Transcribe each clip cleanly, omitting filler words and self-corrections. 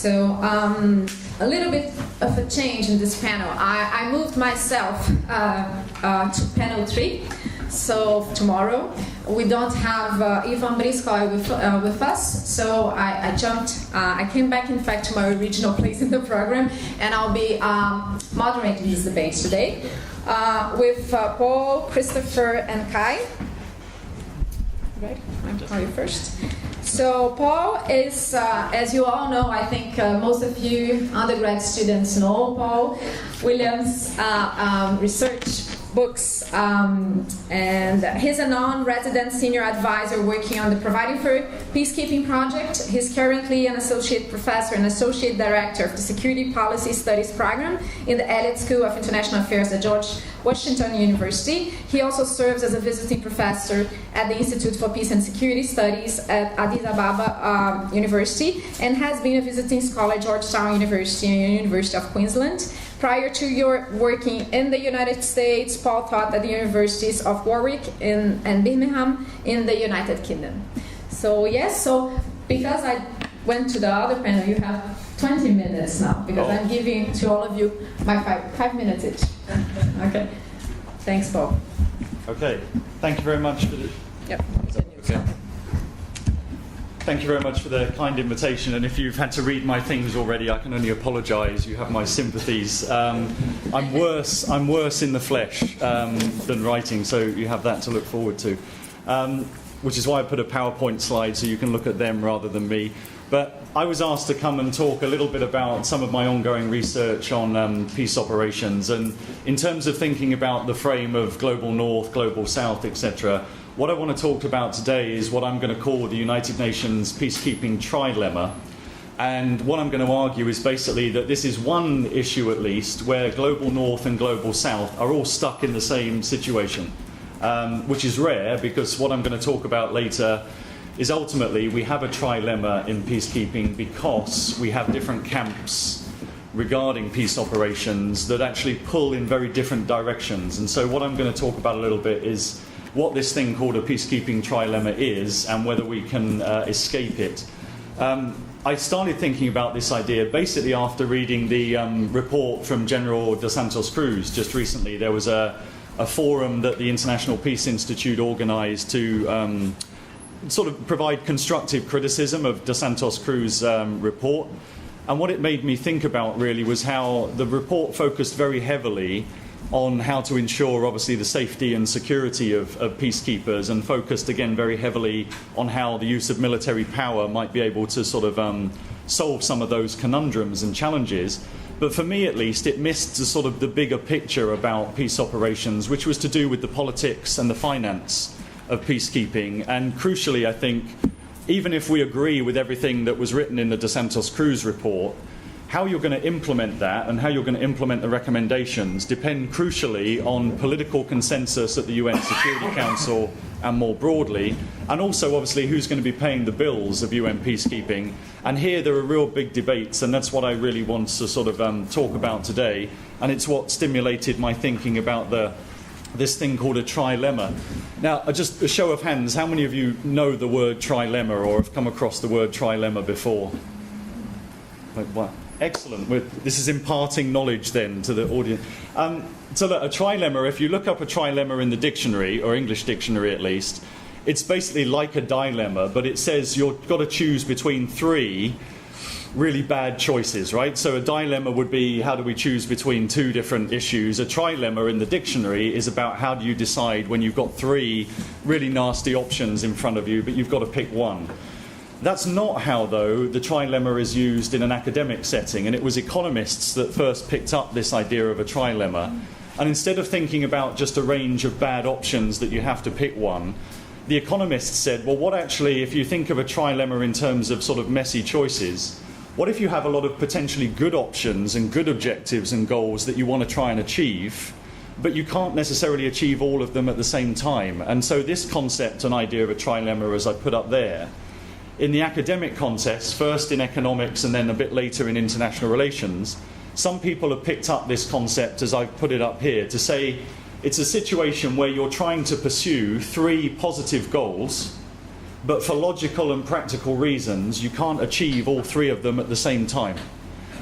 So a little bit of a change in this panel. I moved myself to panel 3. So tomorrow we don't have Ivan Briskoy with us, so I jumped. I came back, in fact, to my original place in the program, and I'll be moderating this debate today with Paul, Kristoffer, and Kai. Right, I'm calling you first. So Paul is, as you all know, I think most of you undergrad students know Paul Williams' research books, and he's a non-resident senior advisor working on the Providing for Peacekeeping project. He's currently an associate professor and associate director of the Security Policy Studies program in the Eliott School of International Affairs at George Washington University. He also serves as a visiting professor at the Institute for Peace and Security Studies at Addis Ababa University, and has been a visiting scholar at Georgetown University and University of Queensland. Prior to your working in the United States, Paul taught at the universities of Warwick and Birmingham in the United Kingdom. So yes, so because I went to the other panel, you have 20 minutes now, because I'm giving to all of you my five minutes each. Okay. Thanks, Paul. Okay. Thank you very much for the... Yep. Okay. Thank you very much for the kind invitation, and if you've had to read my things already, I can only apologise. You have my sympathies. I'm worse in the flesh than writing, so you have that to look forward to, which is why I put a PowerPoint slide so you can look at them rather than me. But I was asked to come and talk a little bit about some of my ongoing research on peace operations, and in terms of thinking about the frame of global north, global south, etc. What I want to talk about today is what I'm going to call the United Nations Peacekeeping Trilemma. And what I'm going to argue is basically that this is one issue, at least, where global north and global south are all stuck in the same situation, which is rare, because what I'm going to talk about later is ultimately we have a trilemma in peacekeeping because we have different camps regarding peace operations that actually pull in very different directions. And so what I'm going to talk about a little bit is what this thing called a peacekeeping trilemma is and whether we can escape it. I started thinking about this idea basically after reading the report from General Dos Santos Cruz just recently. There was a forum that the International Peace Institute organised to sort of provide constructive criticism of Dos Santos Cruz' report. And what it made me think about really was how the report focused very heavily on how to ensure, obviously, the safety and security of peacekeepers, and focused again very heavily on how the use of military power might be able to sort of solve some of those conundrums and challenges. But for me, at least, it missed the sort of the bigger picture about peace operations, which was to do with the politics and the finance of peacekeeping. And crucially, I think, even if we agree with everything that was written in the Dos Santos Cruz report, how you're going to implement that and how you're going to implement the recommendations depend crucially on political consensus at the UN Security Council and more broadly, and also obviously who's going to be paying the bills of UN peacekeeping. And here there are real big debates, and that's what I really want to sort of talk about today, and it's what stimulated my thinking about this thing called a trilemma. Now, just a show of hands, how many of you know the word trilemma or have come across the word trilemma before? Like, what? Excellent. This is imparting knowledge then to the audience. So look, a trilemma, if you look up a trilemma in the dictionary, or English dictionary at least, it's basically like a dilemma, but it says you've got to choose between three really bad choices, right? So a dilemma would be, how do we choose between two different issues? A trilemma in the dictionary is about how do you decide when you've got three really nasty options in front of you, but you've got to pick one. That's not how, though, the trilemma is used in an academic setting, and it was economists that first picked up this idea of a trilemma. And instead of thinking about just a range of bad options that you have to pick one, the economists said, well, what actually, if you think of a trilemma in terms of sort of messy choices, what if you have a lot of potentially good options and good objectives and goals that you want to try and achieve, but you can't necessarily achieve all of them at the same time? And so this concept and idea of a trilemma, as I put up there, in the academic context, first in economics and then a bit later in international relations, some people have picked up this concept, as I've put it up here, to say it's a situation where you're trying to pursue three positive goals, But for logical and practical reasons, you can't achieve all three of them at the same time.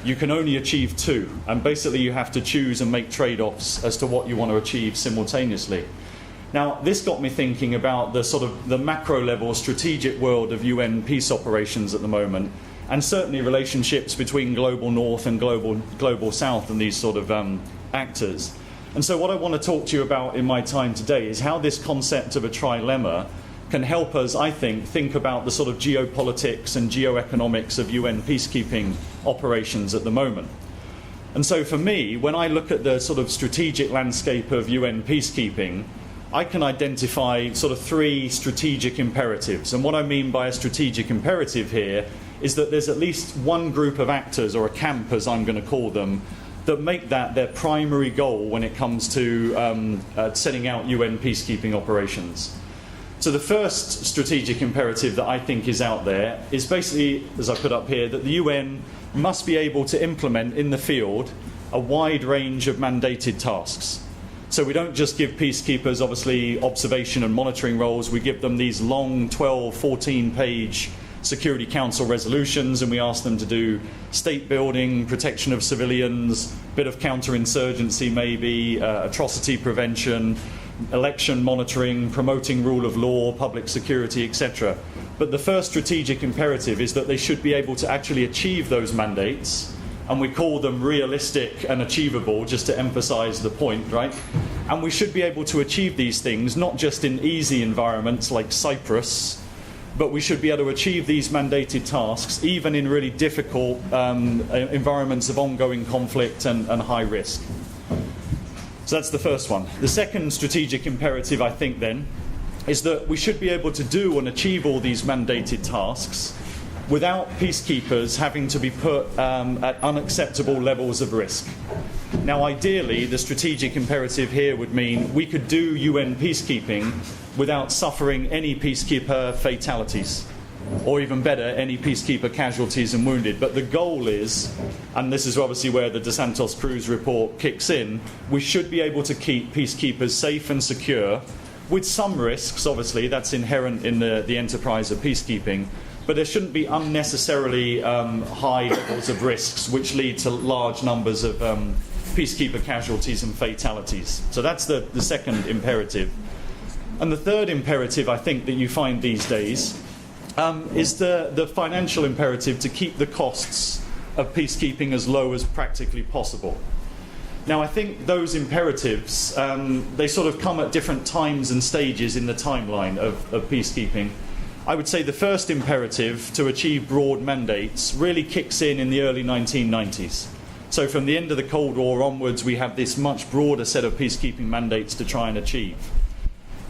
You can only achieve two, and basically you have to choose and make trade-offs as to what you want to achieve simultaneously. Now, this got me thinking about the sort of the macro-level strategic world of UN peace operations at the moment, and certainly relationships between global north and global south and these sort of actors. And so what I want to talk to you about in my time today is how this concept of a trilemma can help us, I think about the sort of geopolitics and geoeconomics of UN peacekeeping operations at the moment. And so for me, when I look at the sort of strategic landscape of UN peacekeeping, I can identify sort of three strategic imperatives. And what I mean by a strategic imperative here is that there's at least one group of actors, or a camp as I'm going to call them, that make that their primary goal when it comes to setting out UN peacekeeping operations. So the first strategic imperative that I think is out there is basically, as I put up here, that the UN must be able to implement in the field a wide range of mandated tasks. So we don't just give peacekeepers, obviously, observation and monitoring roles. We give them these long 12, 14-page Security Council resolutions, and we ask them to do state building, protection of civilians, bit of counterinsurgency maybe, atrocity prevention, election monitoring, promoting rule of law, public security, etc. But the first strategic imperative is that they should be able to actually achieve those mandates, and we call them realistic and achievable, just to emphasize the point, right? And we should be able to achieve these things not just in easy environments like Cyprus, but we should be able to achieve these mandated tasks even in really difficult environments of ongoing conflict and high risk. So that's the first one. The second strategic imperative, I think, then, is that we should be able to do and achieve all these mandated tasks without peacekeepers having to be put at unacceptable levels of risk. Now, ideally, the strategic imperative here would mean we could do UN peacekeeping without suffering any peacekeeper fatalities, or even better, any peacekeeper casualties and wounded. But the goal is, and this is obviously where the De Santos Cruz report kicks in, we should be able to keep peacekeepers safe and secure, with some risks, obviously, that's inherent in the enterprise of peacekeeping, but there shouldn't be unnecessarily high levels of risks which lead to large numbers of peacekeeper casualties and fatalities. So that's the second imperative. And the third imperative, I think, that you find these days is the financial imperative to keep the costs of peacekeeping as low as practically possible. Now, I think those imperatives, they sort of come at different times and stages in the timeline of peacekeeping. I would say the first imperative to achieve broad mandates really kicks in the early 1990s. So from the end of the Cold War onwards, we have this much broader set of peacekeeping mandates to try and achieve.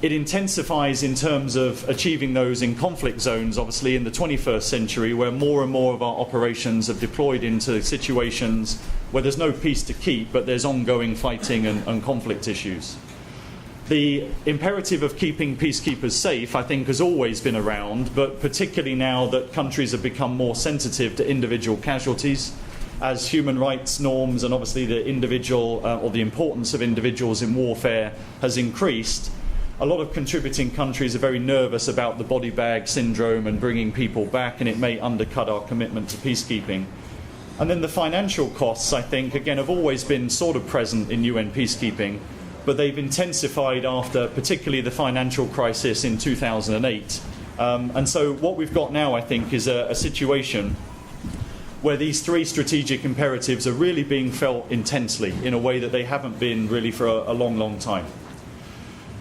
It intensifies in terms of achieving those in conflict zones, obviously, in the 21st century, where more and more of our operations have deployed into situations where there's no peace to keep, but there's ongoing fighting and conflict issues. The imperative of keeping peacekeepers safe, I think, has always been around, but particularly now that countries have become more sensitive to individual casualties, as human rights norms and obviously the individual or the importance of individuals in warfare has increased. A lot of contributing countries are very nervous about the body bag syndrome and bringing people back, and it may undercut our commitment to peacekeeping. And then the financial costs, I think, again, have always been sort of present in UN peacekeeping, but they've intensified after particularly the financial crisis in 2008. And so what we've got now, I think, is a situation where these three strategic imperatives are really being felt intensely in a way that they haven't been really for a long, long time.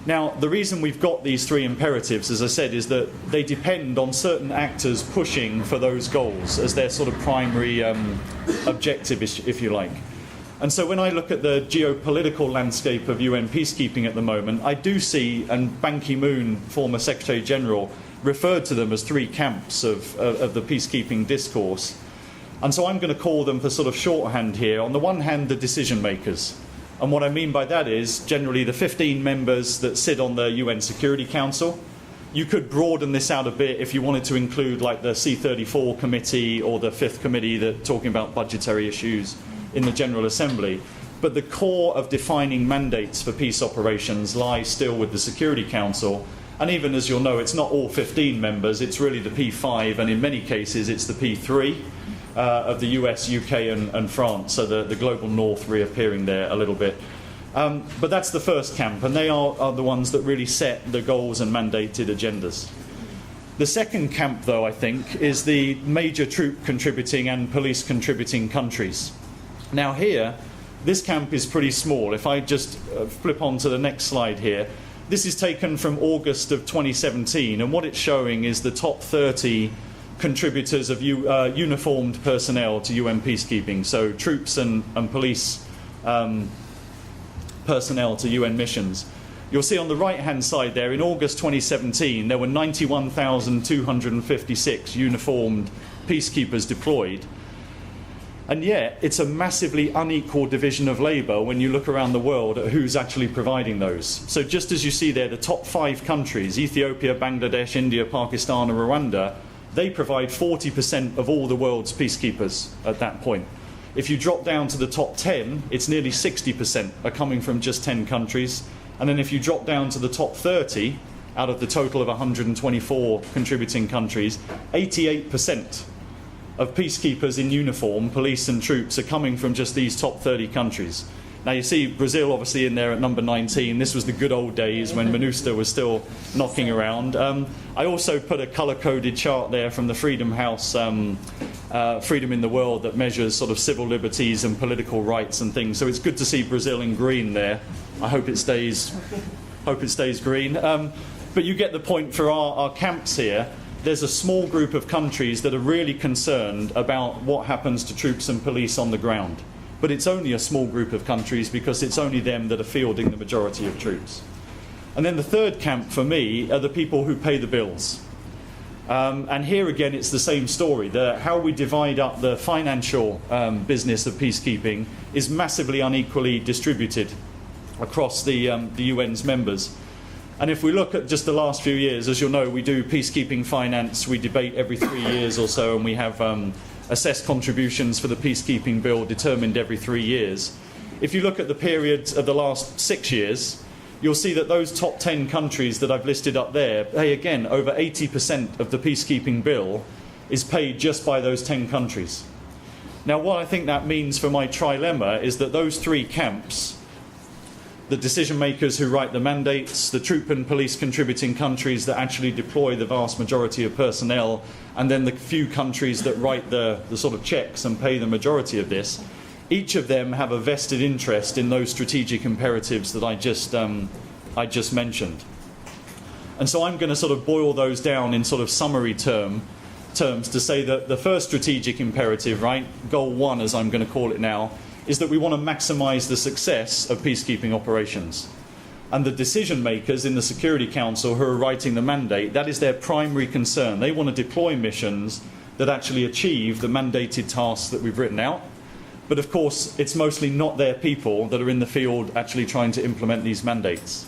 Now, the reason we've got these three imperatives, as I said, is that they depend on certain actors pushing for those goals as their sort of primary objective, if you like. And so when I look at the geopolitical landscape of UN peacekeeping at the moment, I do see, and Ban Ki-moon, former Secretary General, referred to them as three camps of the peacekeeping discourse. And so I'm going to call them, for sort of shorthand here, on the one hand, the decision makers. And what I mean by that is generally the 15 members that sit on the UN Security Council. You could broaden this out a bit if you wanted to include like the C-34 committee or the 5th committee that talking about budgetary issues in the General Assembly. But the core of defining mandates for peace operations lies still with the Security Council. And even as you'll know, it's not all 15 members, it's really the P5, and in many cases it's the P3 of the US, UK and France, so the global north reappearing there a little bit. But that's the first camp, and they are the ones that really set the goals and mandated agendas. The second camp, though, I think, is the major troop contributing and police contributing countries. Now here, this camp is pretty small. If I just flip on to the next slide here, this is taken from August of 2017, and what it's showing is the top 30 contributors of uniformed personnel to UN peacekeeping, so troops and police personnel to UN missions. You'll see on the right-hand side there, in August 2017, there were 91,256 uniformed peacekeepers deployed. And yet, it's a massively unequal division of labour when you look around the world at who's actually providing those. So just as you see there, the top 5 countries, Ethiopia, Bangladesh, India, Pakistan and Rwanda, they provide 40% of all the world's peacekeepers at that point. If you drop down to the top 10, it's nearly 60% are coming from just 10 countries. And then if you drop down to the top 30, out of the total of 124 contributing countries, 88% of peacekeepers in uniform, police and troops, are coming from just these top 30 countries. Now you see Brazil obviously in there at number 19. This was the good old days when MINUSTA was still knocking around. I also put a colour-coded chart there from the Freedom House, Freedom in the World, that measures sort of civil liberties and political rights and things. So it's good to see Brazil in green there. I hope it stays green. But you get the point for our camps here. There's a small group of countries that are really concerned about what happens to troops and police on the ground. But it's only a small group of countries because it's only them that are fielding the majority of troops. And then the third camp for me are the people who pay the bills. And here again it's the same story. How we divide up the financial business of peacekeeping is massively unequally distributed across the UN's members. And if we look at just the last few years, as you'll know, we do peacekeeping finance, we debate every 3 years or so, and we have assessed contributions for the peacekeeping bill determined every 3 years. If you look at the periods of the last 6 years, you'll see that those top 10 countries that I've listed up there pay, again, over 80% of the peacekeeping bill is paid just by those 10 countries. Now, what I think that means for my trilemma is that those 3 camps, the decision makers who write the mandates, the troop and police contributing countries that actually deploy the vast majority of personnel, and then the few countries that write the sort of checks and pay the majority of this, each of them have a vested interest in those strategic imperatives that I just mentioned. And so I'm going to sort of boil those down in sort of summary terms to say that the first strategic imperative, right, goal 1 as I'm going to call it now, is that we want to maximise the success of peacekeeping operations. And the decision makers in the Security Council who are writing the mandate, that is their primary concern. They want to deploy missions that actually achieve the mandated tasks that we've written out. But of course, it's mostly not their people that are in the field actually trying to implement these mandates.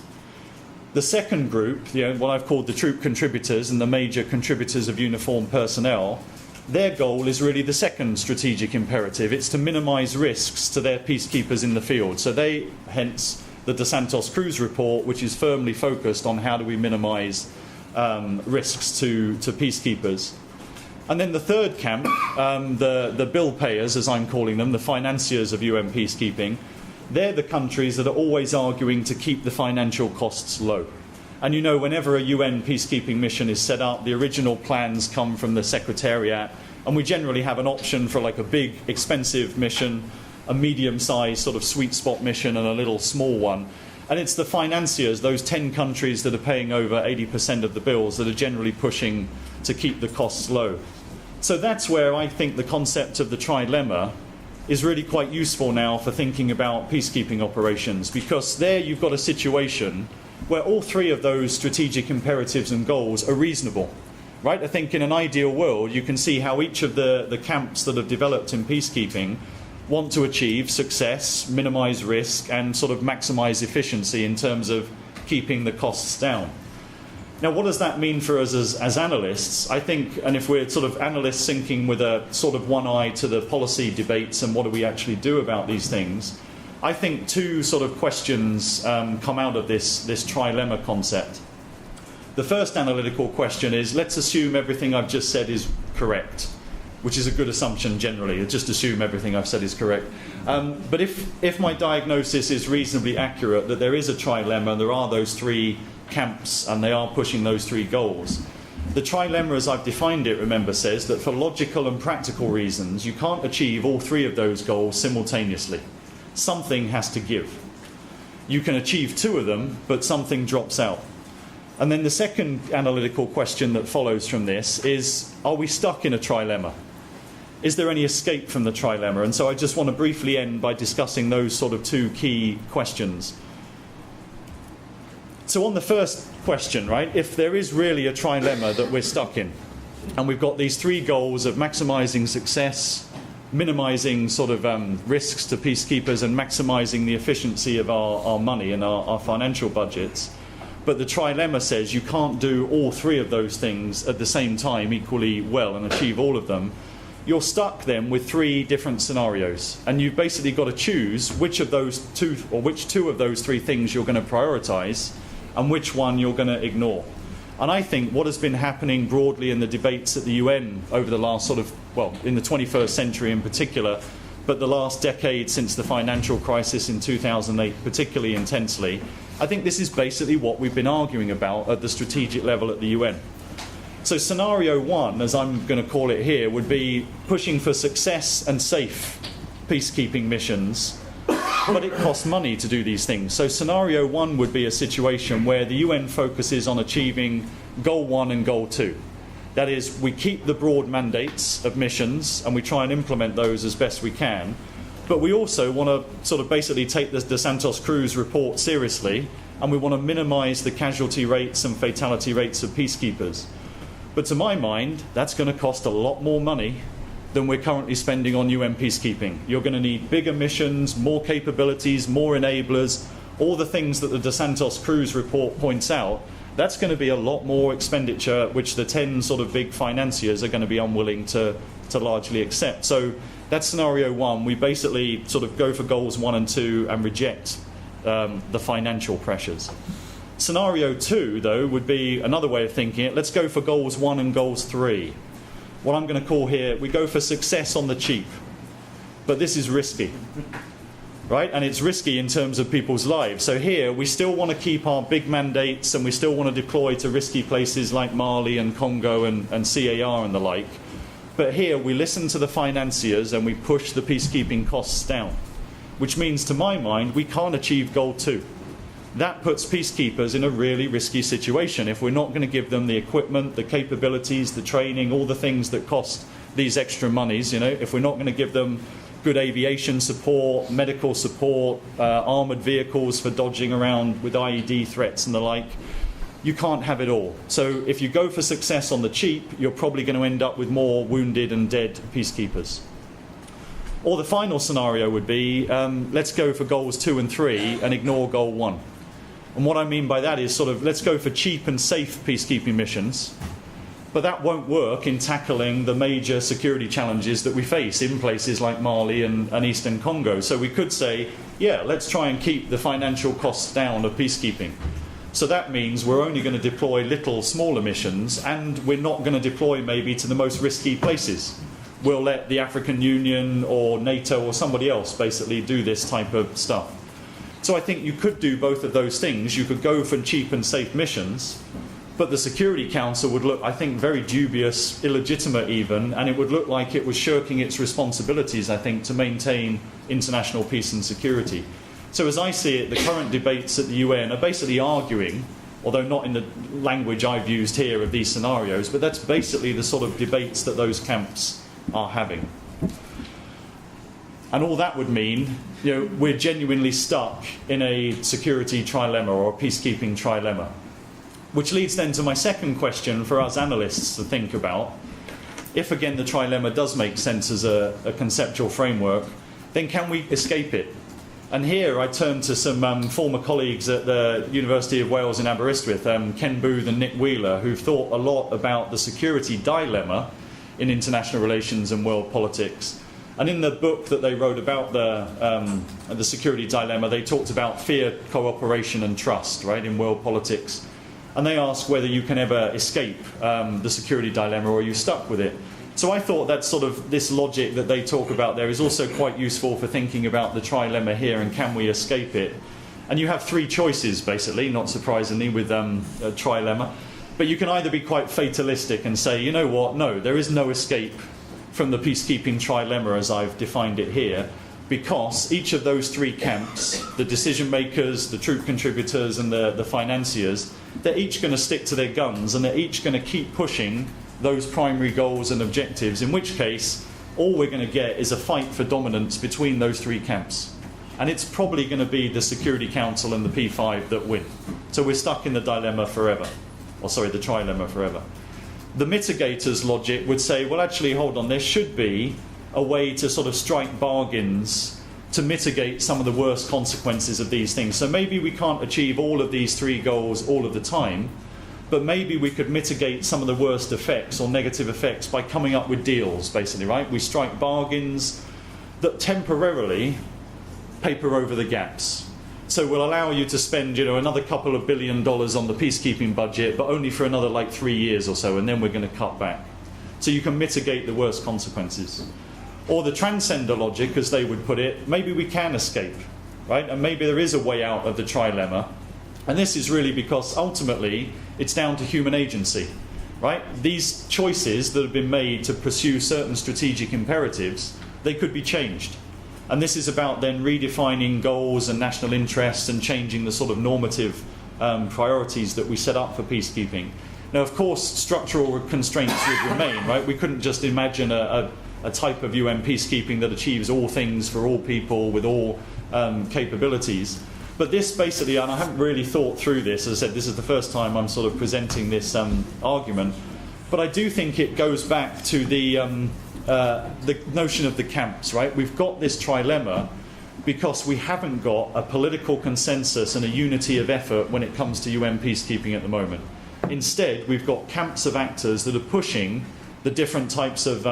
The second group, what I've called the troop contributors and the major contributors of uniformed personnel, their goal is really the second strategic imperative. It's to minimise risks to their peacekeepers in the field. So they, hence the Dos Santos Cruz report, which is firmly focused on how do we minimise risks to peacekeepers. And then the third camp, the bill payers, as I'm calling them, the financiers of UN peacekeeping, they're the countries that are always arguing to keep the financial costs low. And whenever a UN peacekeeping mission is set up, the original plans come from the Secretariat, and we generally have an option for like a big, expensive mission, a medium-sized sort of sweet spot mission, and a little small one. And it's the financiers, those 10 countries that are paying over 80% of the bills, that are generally pushing to keep the costs low. So that's where I think the concept of the trilemma is really quite useful now for thinking about peacekeeping operations, because there you've got a situation where all 3 of those strategic imperatives and goals are reasonable, right? I think in an ideal world, you can see how each of the camps that have developed in peacekeeping want to achieve success, minimise risk, and sort of maximise efficiency in terms of keeping the costs down. Now, what does that mean for us as analysts? I think, and if we're sort of analysts thinking with a sort of one eye to the policy debates and what do we actually do about these things, I think 2 sort of questions come out of this trilemma concept. The first analytical question is, let's assume everything I've just said is correct, which is a good assumption generally. Just assume everything I've said is correct. But if my diagnosis is reasonably accurate, that there is a trilemma, there are those three camps, and they are pushing those three goals. The trilemma, as I've defined it, remember, says that for logical and practical reasons, you can't achieve all three of those goals simultaneously. Something has to give. You can achieve two of them, but something drops out. And then the second analytical question that follows from this is, are we stuck in a trilemma? Is there any escape from the trilemma? And so I just want to briefly end by discussing those sort of two key questions. So on the first question, right, if there is really a trilemma that we're stuck in, and we've got these three goals of maximising success, minimising sort of risks to peacekeepers, and maximising the efficiency of our money and our financial budgets, but the trilemma says you can't do all three of those things at the same time equally well and achieve all of them, you're stuck then with three different scenarios, and you've basically got to choose which of those two, or which two of those three things you're going to prioritise and which one you're going to ignore. And I think what has been happening broadly in the debates at the UN over the last sort of, well, in the 21st century in particular, but the last decade since the financial crisis in 2008 particularly intensely, I think this is basically what we've been arguing about at the strategic level at the UN. So scenario one, as I'm going to call it here, would be pushing for success and safe peacekeeping missions, but it costs money to do these things. So scenario one would be a situation where the UN focuses on achieving goal one and goal two. That is, we keep the broad mandates of missions and we try and implement those as best we can, but we also want to sort of basically take the Santos Cruz report seriously, and we want to minimise the casualty rates and fatality rates of peacekeepers. But to my mind, that's going to cost a lot more money than we're currently spending on UN peacekeeping. You're going to need bigger missions, more capabilities, more enablers, all the things that the Dos Santos Cruz report points out. That's going to be a lot more expenditure, which the 10 sort of big financiers are going to be unwilling to largely accept. So that's scenario one. We basically sort of go for goals 1 and 2 and reject the financial pressures. Scenario 2, though, would be another way of thinking it. Let's go for goals 1 and goals 3. What I'm going to call here, we go for success on the cheap. But this is risky, right? And it's risky in terms of people's lives. So here, we still want to keep our big mandates, and we still want to deploy to risky places like Mali and Congo and CAR and the like. But here, we listen to the financiers and we push the peacekeeping costs down, which means, to my mind, we can't achieve goal 2. That puts peacekeepers in a really risky situation if we're not going to give them the equipment, the capabilities, the training, all the things that cost these extra monies. You know, if we're not going to give them good aviation support, medical support, armoured vehicles for dodging around with IED threats and the like, you can't have it all. So if you go for success on the cheap, you're probably going to end up with more wounded and dead peacekeepers. Or the final scenario would be, let's go for goals 2 and 3 and ignore goal 1. And what I mean by that is sort of, let's go for cheap and safe peacekeeping missions, but that won't work in tackling the major security challenges that we face in places like Mali and Eastern Congo. So we could say, yeah, let's try and keep the financial costs down of peacekeeping. So that means we're only going to deploy little smaller missions, and we're not going to deploy maybe to the most risky places. We'll let the African Union or NATO or somebody else basically do this type of stuff. So I think you could do both of those things. You could go for cheap and safe missions, but the Security Council would look, I think, very dubious, illegitimate even, and it would look like it was shirking its responsibilities, I think, to maintain international peace and security. So as I see it, the current debates at the UN are basically arguing, although not in the language I've used here of these scenarios, but that's basically the sort of debates that those camps are having. And all that would mean, you know, we're genuinely stuck in a security trilemma or a peacekeeping trilemma. Which leads then to my second question for us analysts to think about. If, again, the trilemma does make sense as a conceptual framework, then can we escape it? And here I turn to some former colleagues at the University of Wales in Aberystwyth, Ken Booth and Nick Wheeler, who've thought a lot about the security dilemma in international relations and world politics. And in the book that they wrote about the security dilemma, they talked about fear, cooperation and trust, right, in world politics. And they ask whether you can ever escape the security dilemma or are you stuck with it. So I thought that sort of this logic that they talk about there is also quite useful for thinking about the trilemma here and can we escape it. And you have three choices, basically, not surprisingly, with a trilemma. But you can either be quite fatalistic and say, you know what, no, there is no escape from the peacekeeping trilemma as I've defined it here, because each of those three camps, the decision makers, the troop contributors and the financiers, they're each going to stick to their guns and they're each going to keep pushing those primary goals and objectives, in which case all we're going to get is a fight for dominance between those three camps. And it's probably going to be the Security Council and the P5 that win. So we're stuck in the dilemma forever. Or sorry, the trilemma forever. The mitigators' logic would say, well, actually, hold on, there should be a way to sort of strike bargains to mitigate some of the worst consequences of these things. So maybe we can't achieve all of these three goals all of the time, but maybe we could mitigate some of the worst effects or negative effects by coming up with deals, basically, right? We strike bargains that temporarily paper over the gaps. So we'll allow you to spend, another couple of $1 billion on the peacekeeping budget, but only for another 3 years or so, and then we're going to cut back. So you can mitigate the worst consequences. Or the transcender logic, as they would put it, maybe we can escape, right? And maybe there is a way out of the trilemma. And this is really because ultimately it's down to human agency, right? These choices that have been made to pursue certain strategic imperatives, they could be changed. And this is about then redefining goals and national interests and changing the sort of normative priorities that we set up for peacekeeping. Now, of course, structural constraints would remain, right? We couldn't just imagine a type of UN peacekeeping that achieves all things for all people with all capabilities. But this basically, and I haven't really thought through this, as I said, this is the first time I'm sort of presenting this argument, but I do think it goes back to the notion of the camps, right? We've got this trilemma because we haven't got a political consensus and a unity of effort when it comes to UN peacekeeping at the moment. Instead, we've got camps of actors that are pushing the different types of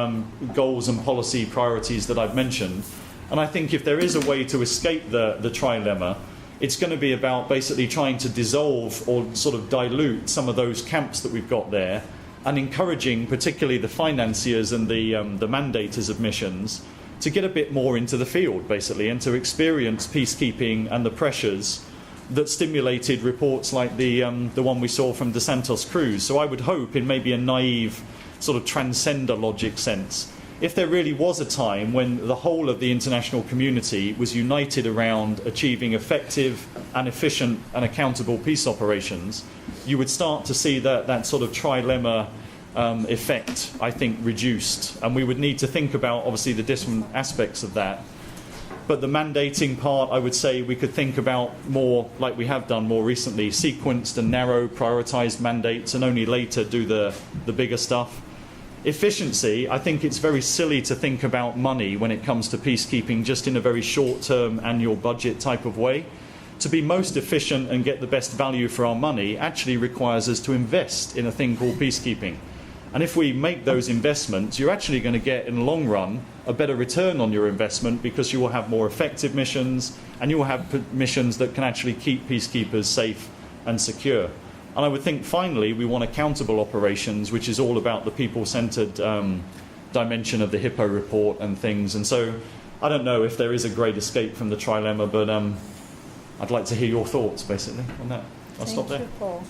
goals and policy priorities that I've mentioned. And I think if there is a way to escape the trilemma, it's going to be about basically trying to dissolve or sort of dilute some of those camps that we've got there and encouraging particularly the financiers and the mandators of missions to get a bit more into the field, basically, and to experience peacekeeping and the pressures that stimulated reports like the one we saw from De Santos Cruz. So I would hope, in maybe a naive sort of transcender logic sense, if there really was a time when the whole of the international community was united around achieving effective and efficient and accountable peace operations, you would start to see that sort of trilemma effect, I think, reduced. And we would need to think about, obviously, the different aspects of that. But the mandating part, I would say we could think about more, like we have done more recently, sequenced and narrow, prioritised mandates, and only later do the bigger stuff. Efficiency, I think it's very silly to think about money when it comes to peacekeeping just in a very short-term annual budget type of way. To be most efficient and get the best value for our money actually requires us to invest in a thing called peacekeeping. And if we make those investments, you're actually going to get, in the long run, a better return on your investment because you will have more effective missions and you will have missions that can actually keep peacekeepers safe and secure. And I would think, finally, we want accountable operations, which is all about the people-centred dimension of the Hippo report and things. And so I don't know if there is a great escape from the trilemma, but I'd like to hear your thoughts, basically, on that. I'll stop there. Thank you, Paul.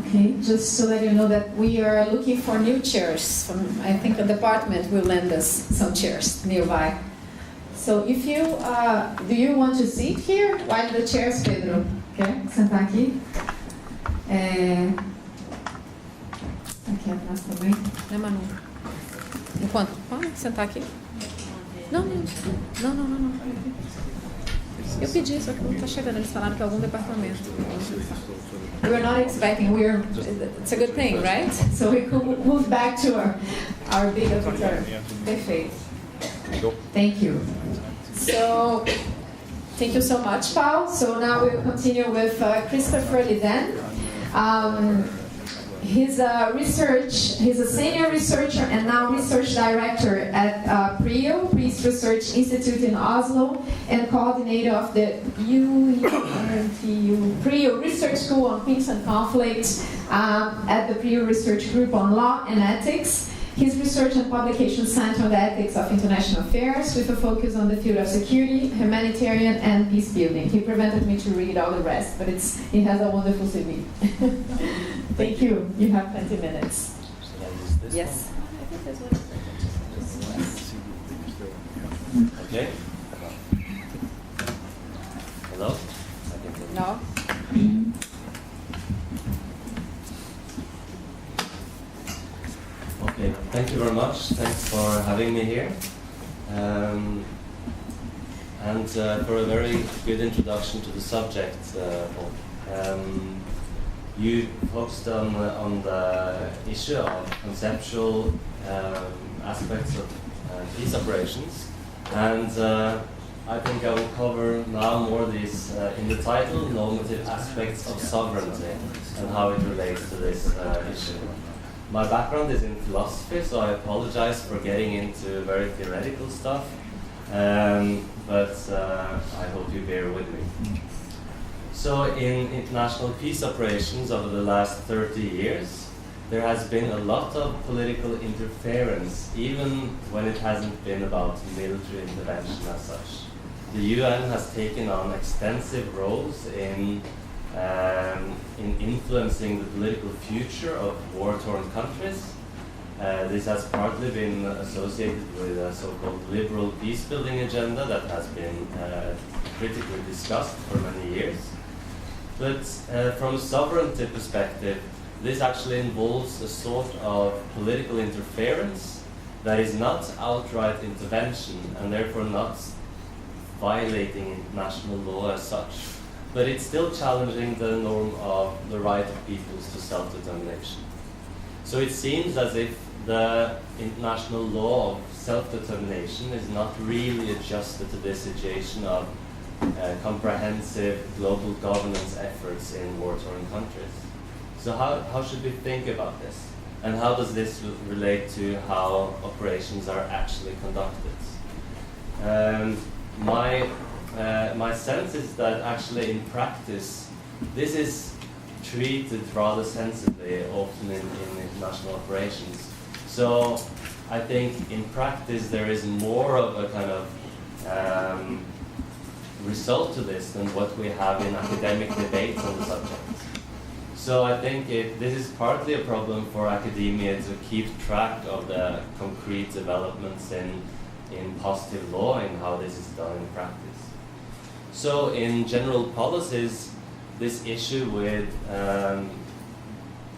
Okay, just to let you know that we are looking for new chairs. I think the department will lend us some chairs nearby. So if you, do you want to sit here? While the chairs, Pedro? Quer sentar aqui? Aqui atrás também. Né, Manu? Enquanto? Pode sentar aqui? Não. Eu pedi, só que não está chegando. Eles falaram que é algum departamento. We were not expecting. It's a good thing, right? So we could move back to our big auditor. Perfeito. Thank you. So, thank you so much, Paul. So now we'll continue with Kristoffer Lidén. He's a senior researcher and now research director at PRIO, Peace Research Institute in Oslo, and coordinator of the PRIO Research School on Peace and Conflict at the PRIO Research Group on Law and Ethics. His research and publication center on the ethics of international affairs with a focus on the field of security, humanitarian, and peace building. He prevented me to read all the rest, but it has a wonderful CV. Thank you. You have 20 minutes. Should I use this Yes. one? Okay. Hello? No? Okay, thank you very much. Thanks for having me here. And for a very good introduction to the subject. You focused on the issue of conceptual aspects of peace operations, and I think I will cover now more these in the title, normative aspects of sovereignty, and how it relates to this issue. My background is in philosophy, so I apologize for getting into very theoretical stuff, but I hope you bear with me. So in international peace operations over the last 30 years, there has been a lot of political interference, even when it hasn't been about military intervention as such. The UN has taken on extensive roles in influencing the political future of war-torn countries. This has partly been associated with a so-called liberal peace-building agenda that has been critically discussed for many years. But from a sovereignty perspective, this actually involves a sort of political interference that is not outright intervention and therefore not violating international law as such. But it's still challenging the norm of the right of peoples to self-determination. So it seems as if the international law of self-determination is not really adjusted to this situation of comprehensive global governance efforts in war-torn countries. So how should we think about this? And how does this relate to how operations are actually conducted? My sense is that actually in practice, this is treated rather sensibly often in international operations. So I think in practice there is more of a kind of result to this than what we have in academic debates on the subject. So I think this is partly a problem for academia to keep track of the concrete developments in positive law and how this is done in practice. So in general policies, this issue with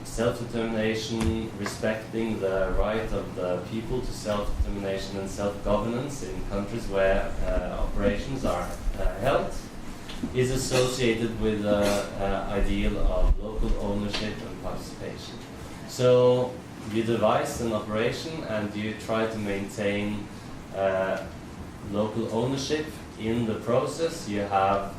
self-determination, respecting the right of the people to self-determination and self-governance in countries where operations are held, is associated with the ideal of local ownership and participation. So you devise an operation and you try to maintain local ownership. In the process, you have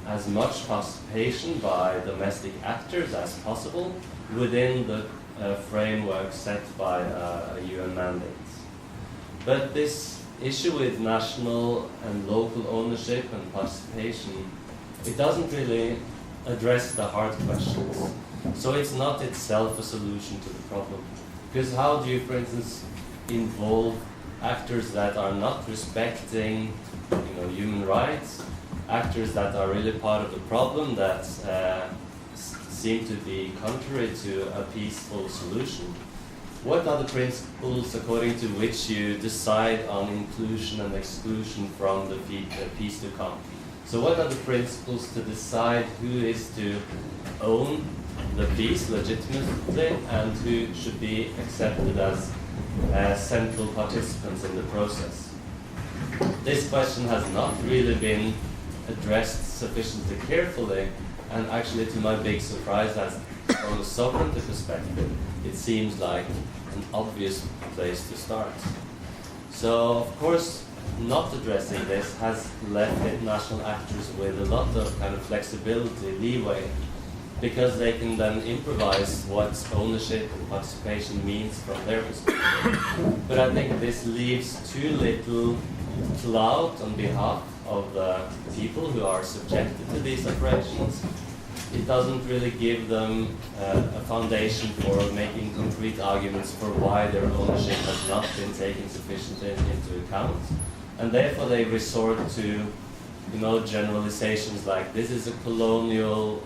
as much participation by domestic actors as possible within the framework set by a UN mandate. But this issue with national and local ownership and participation, it doesn't really address the hard questions. So it's not itself a solution to the problem. Because how do you, for instance, involve actors that are not respecting human rights, actors that are really part of the problem that seem to be contrary to a peaceful solution? What are the principles according to which you decide on inclusion and exclusion from the peace to come? So what are the principles to decide who is to own the peace legitimately and who should be accepted as central participants in the process? This question has not really been addressed sufficiently carefully, and actually to my big surprise, as from a sovereignty perspective, it seems like an obvious place to start. So, of course, not addressing this has left international actors with a lot of kind of flexibility, leeway, because they can then improvise what ownership and participation means from their perspective. But I think this leaves too little clout on behalf of the people who are subjected to these operations. It doesn't really give them a foundation for making concrete arguments for why their ownership has not been taken sufficiently into account. And therefore they resort to generalizations like this is a colonial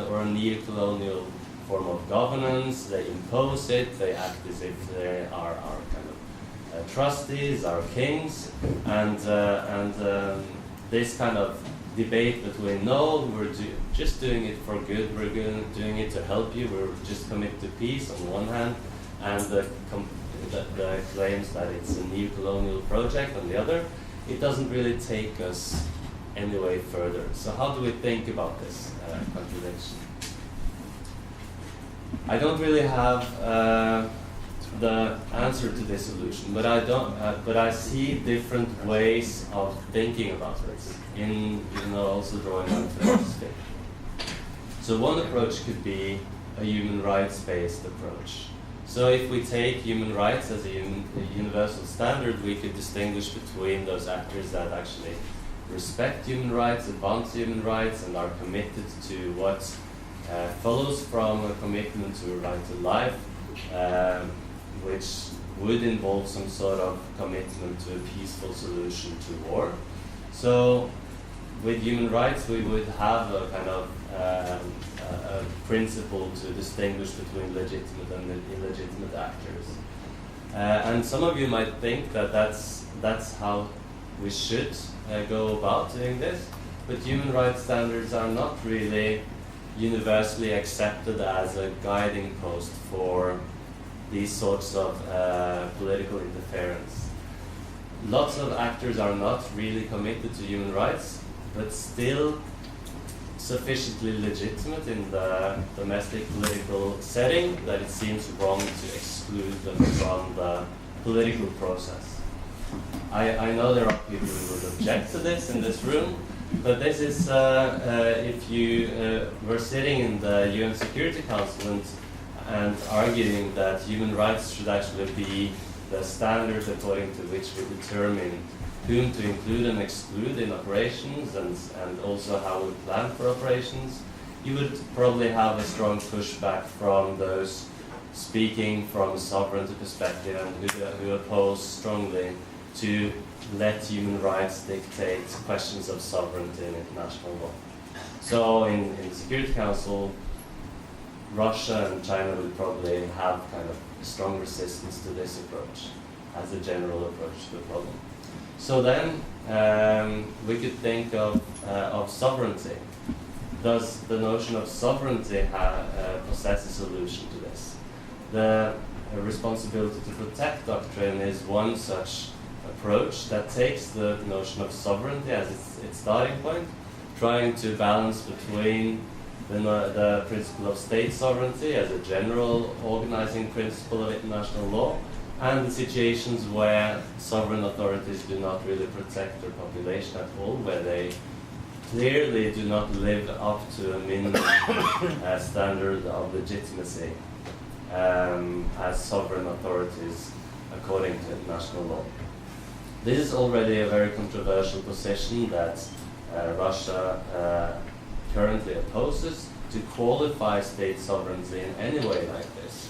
or a neo-colonial form of governance, they impose it, they act as if they are our kind of trustees, our kings, and this kind of debate between no, we're just doing it for good, we're doing it to help you, we're just committed to peace on one hand, and the claims that it's a neo-colonial project on the other, it doesn't really take us any way further. So how do we think about this contradiction? I don't really have the answer to this solution, but I see different ways of thinking about this. In also drawing on philosophy. So one approach could be a human rights-based approach. So if we take human rights as a universal standard, we could distinguish between those actors that actually respect human rights, advance human rights, and are committed to what follows from a commitment to a right to life, which would involve some sort of commitment to a peaceful solution to war. So with human rights, we would have a kind of a principle to distinguish between legitimate and illegitimate actors. And some of you might think that that's how we should go about doing this, but human rights standards are not really universally accepted as a guiding post for these sorts of political interference. Lots of actors are not really committed to human rights, but still sufficiently legitimate in the domestic political setting that it seems wrong to exclude them from the political process. I know there are people who would object to this in this room, but this is if you were sitting in the UN Security Council and arguing that human rights should actually be the standard according to which we determine whom to include and exclude in operations and also how we plan for operations, you would probably have a strong pushback from those speaking from a sovereignty perspective and who oppose strongly to let human rights dictate questions of sovereignty in international law. So in the Security Council, Russia and China would probably have kind of strong resistance to this approach as a general approach to the problem. So then we could think of sovereignty. Does the notion of sovereignty possess a solution to this? The responsibility to protect doctrine is one such approach that takes the notion of sovereignty as its starting point, trying to balance between the principle of state sovereignty as a general organizing principle of international law and the situations where sovereign authorities do not really protect their population at all, where they clearly do not live up to a minimum standard of legitimacy as sovereign authorities according to international law. This is already a very controversial position that Russia currently opposes, to qualify state sovereignty in any way like this.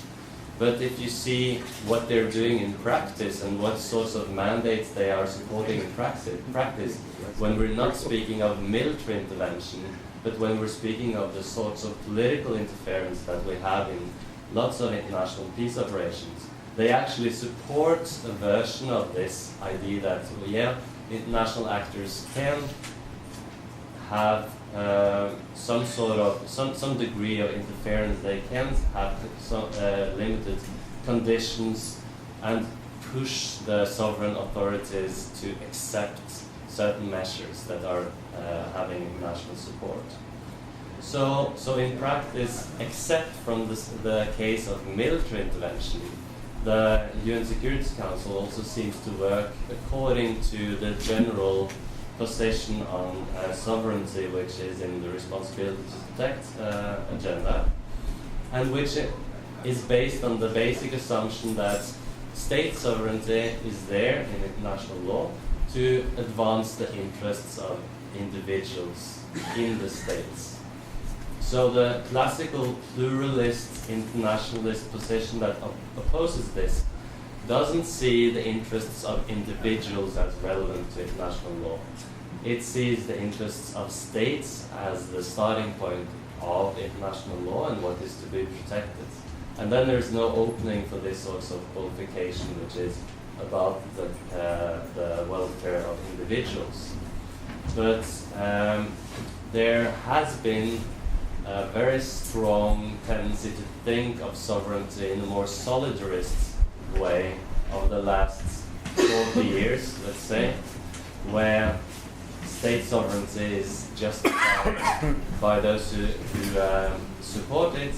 But if you see what they're doing in practice and what sorts of mandates they are supporting in practice, when we're not speaking of military intervention, but when we're speaking of the sorts of political interference that we have in lots of international peace operations, they actually support a version of this idea that, international actors can have some degree of interference. They can have some limited conditions and push the sovereign authorities to accept certain measures that are having international support. So in practice, except from the case of military intervention, the UN Security Council also seems to work according to the general position on sovereignty, which is in the responsibility to protect agenda, and which is based on the basic assumption that state sovereignty is there in international law to advance the interests of individuals in the states. So the classical pluralist, internationalist position that opposes this doesn't see the interests of individuals as relevant to international law. It sees the interests of states as the starting point of international law and what is to be protected. And then there's no opening for this sort of qualification, which is about the welfare of individuals. But there has been a very strong tendency to think of sovereignty in a more solidarist way over the last 40 years, let's say, where state sovereignty is justified by those who support it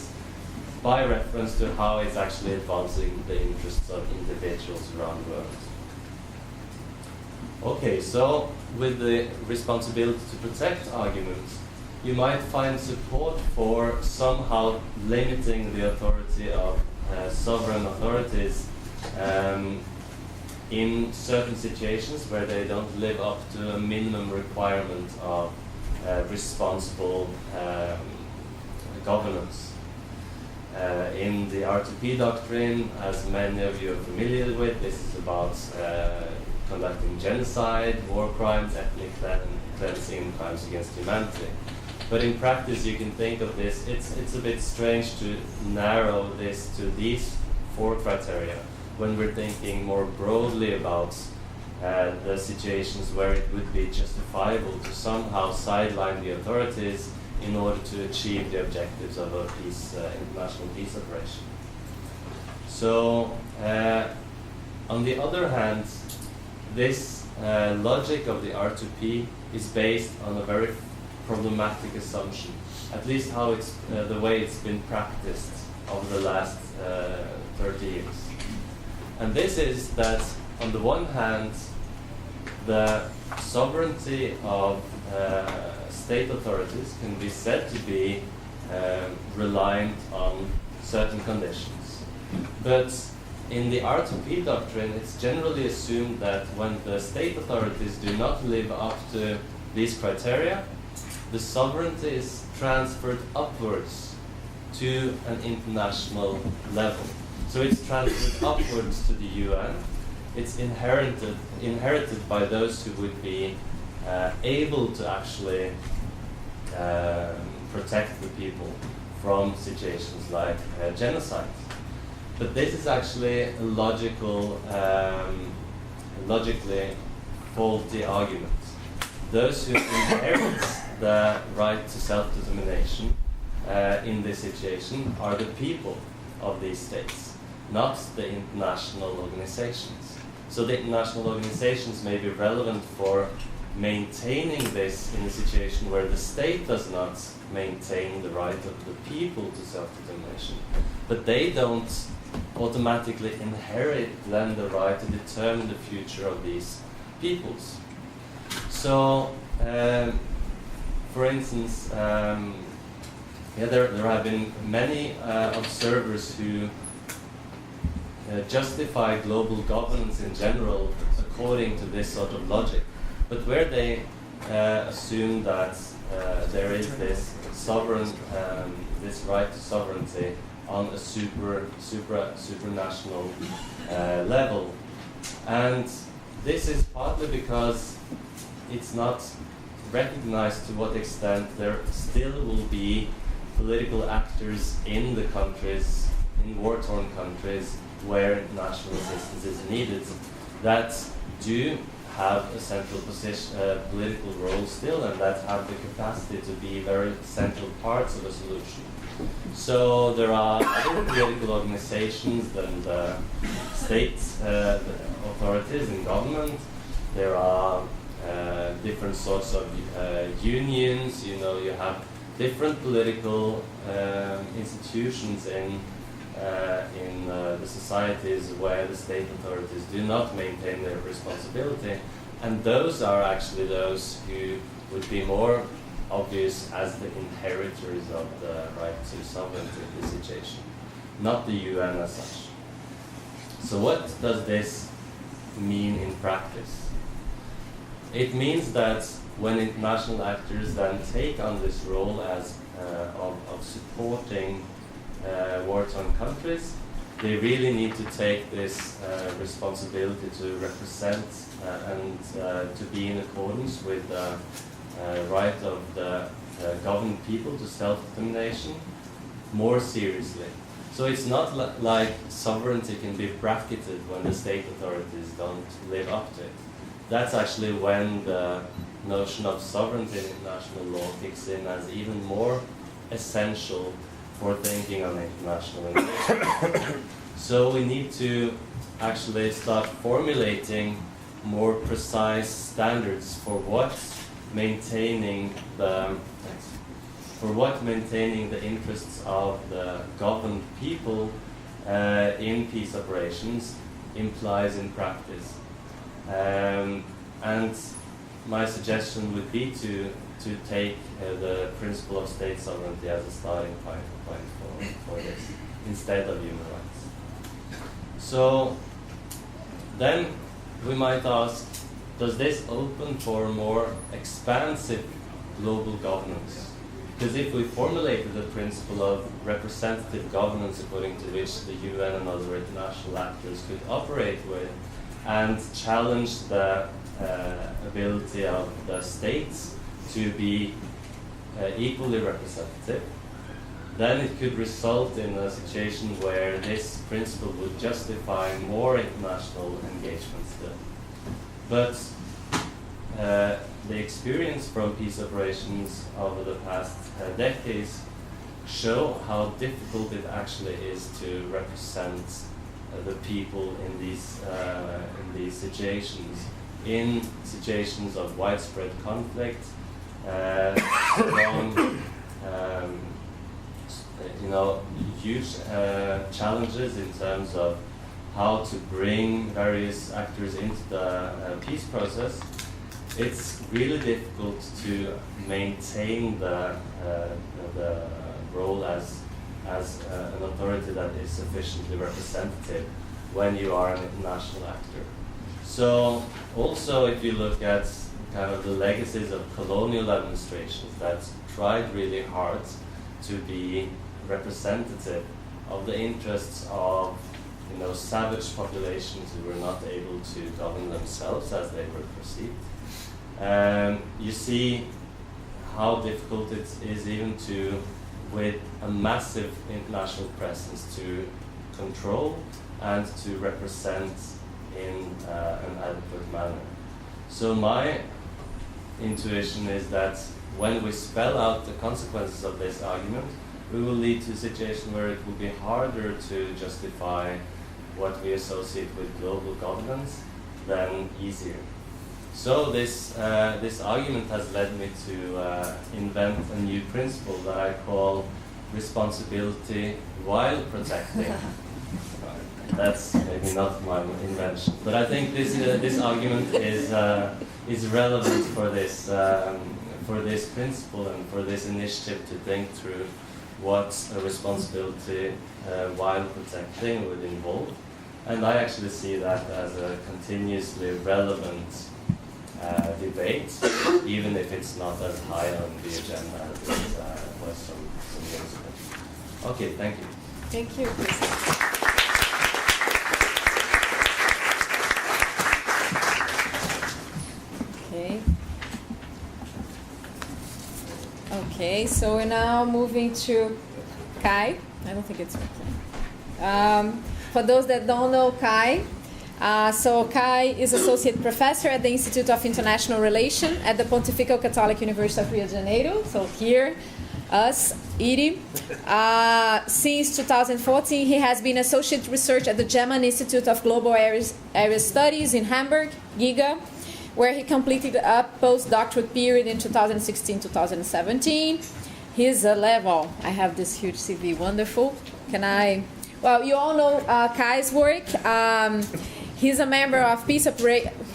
by reference to how it's actually advancing the interests of individuals around the world. Okay, so with the responsibility to protect argument, you might find support for somehow limiting the authority of sovereign authorities in certain situations where they don't live up to a minimum requirement of responsible governance. In the R2P doctrine, as many of you are familiar with, this is about conducting genocide, war crimes, ethnic cleansing, crimes against humanity. But in practice, you can think of this, it's a bit strange to narrow this to these 4 criteria when we're thinking more broadly about the situations where it would be justifiable to somehow sideline the authorities in order to achieve the objectives of a international peace operation. So, on the other hand, this logic of the R2P is based on a very problematic assumption, at least how it's the way it's been practiced over the last 30 years. And this is that, on the one hand, the sovereignty of state authorities can be said to be reliant on certain conditions. But in the R2P doctrine, it's generally assumed that when the state authorities do not live up to these criteria, the sovereignty is transferred upwards to an international level. So it's transferred upwards to the UN. It's inherited by those who would be able to actually protect the people from situations like genocide. But this is actually a logically faulty argument. Those who inherit the right to self-determination in this situation are the people of these states, not the international organizations. So the international organizations may be relevant for maintaining this in a situation where the state does not maintain the right of the people to self-determination. But they don't automatically inherit then the right to determine the future of these peoples. So, for instance, there have been many observers who justify global governance in general according to this sort of logic, but where they assume that there is this this right to sovereignty on a supranational level, and this is partly because it's not recognized to what extent there still will be political actors in the countries, in war-torn countries, where national assistance is needed, that do have a central position, political role still, and that have the capacity to be very central parts of a solution. So there are other political organizations than the state authorities and government. There are different sorts of unions. You know, you have different political institutions in the societies where the state authorities do not maintain their responsibility, And those are actually those who would be more obvious as the inheritors of the right to sovereignty in this situation, not the UN as such. So what does this mean in practice? It means that when international actors then take on this role as of supporting war-torn countries, they really need to take this responsibility to represent and to be in accordance with the right of the governed people to self-determination more seriously. So it's not like sovereignty can be bracketed when the state authorities don't live up to it. That's actually when the notion of sovereignty in international law kicks in as even more essential for thinking on international engagement. So we need to actually start formulating more precise standards for what maintaining the interests of the governed people in peace operations implies in practice. And my suggestion would be to take the principle of state sovereignty as a starting point for this, instead of human rights. So then we might ask, does this open for more expansive global governance? Because if we formulated the principle of representative governance according to which the UN and other international actors could operate with and challenge the ability of the states to be equally representative, then it could result in a situation where this principle would justify more international engagement still. But the experience from peace operations over the past decades show how difficult it actually is to represent the people in these situations, in situations of widespread conflict, huge challenges in terms of how to bring various actors into the peace process. It's really difficult to maintain the role as an authority that is sufficiently representative when you are an international actor. So also if you look at kind of the legacies of colonial administrations that tried really hard to be representative of the interests of savage populations who were not able to govern themselves as they were perceived. You see how difficult it is even with a massive international presence to control and to represent in an adequate manner. So my intuition is that when we spell out the consequences of this argument, we will lead to a situation where it will be harder to justify what we associate with global governance than easier. So this argument has led me to invent a new principle that I call responsibility while protecting. That's maybe not my invention, but I think this argument is relevant for this principle and for this initiative to think through what a responsibility while protecting would involve. And I actually see that as a continuously relevant debate, even if it's not as high on the agenda as it was some years ago. Okay, thank you. Thank you, Chris. Okay, so we're now moving to Kai. I don't think it's working. For those that don't know Kai, so Kai is Associate Professor at the Institute of International Relations at the Pontifical Catholic University of Rio de Janeiro. So here, us, IRI. Since 2014, he has been Associate Research at the German Institute of Global Area Studies in Hamburg, GIGA, where he completed a postdoctorate period in 2016-2017. His level, I have this huge CV, wonderful. Well, you all know Kai's work. He's a member of